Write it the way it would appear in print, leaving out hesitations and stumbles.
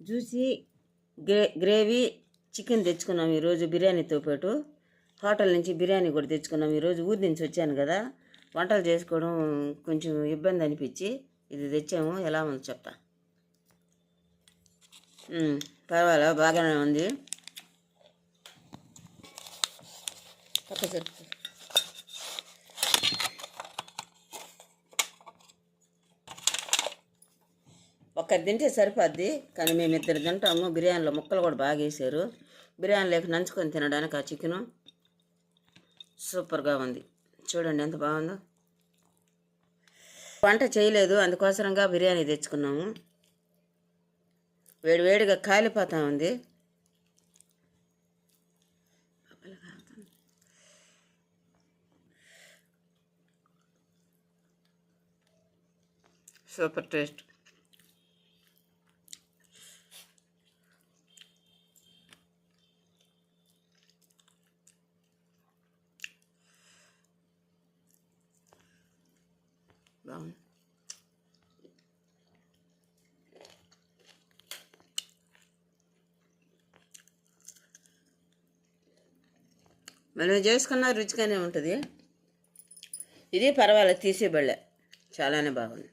Juicy gravy chicken తెచ్చుకున్నాం ఈరోజు బిర్యానీతో పాటు. హోటల్ నుంచి బిర్యానీ కూడా తెచ్చుకున్నాం. ఈరోజు ఊరి నుంచి వచ్చాను కదా, వంటలు చేసుకోవడం కొంచెం ఇబ్బంది అనిపించి ఇది తెచ్చాము. ఎలా ఉందో చెప్తా. పర్వాలేదు, బాగానే ఉంది. ఒక్కరు తింటే సరిపోద్ది, కానీ మేమిద్దరు తింటాము. బిర్యానీలో ముక్కలు కూడా బాగా వేసారు. బిర్యానీలోకి నంచుకొని తినడానికి ఆ చికెను సూపర్గా ఉంది. చూడండి ఎంత బాగుందో. వంట చేయలేదు, అందుకోసరంగా బిర్యానీ తెచ్చుకున్నాము. వేడివేడిగా కాలిపోతా ఉంది. Super taste. బాగుంది. మనం చేసుకున్న రుచిగానే ఉంటుంది. ఇది పర్వాలేదు, తీసేబడలే, చాలానే బాగుంది.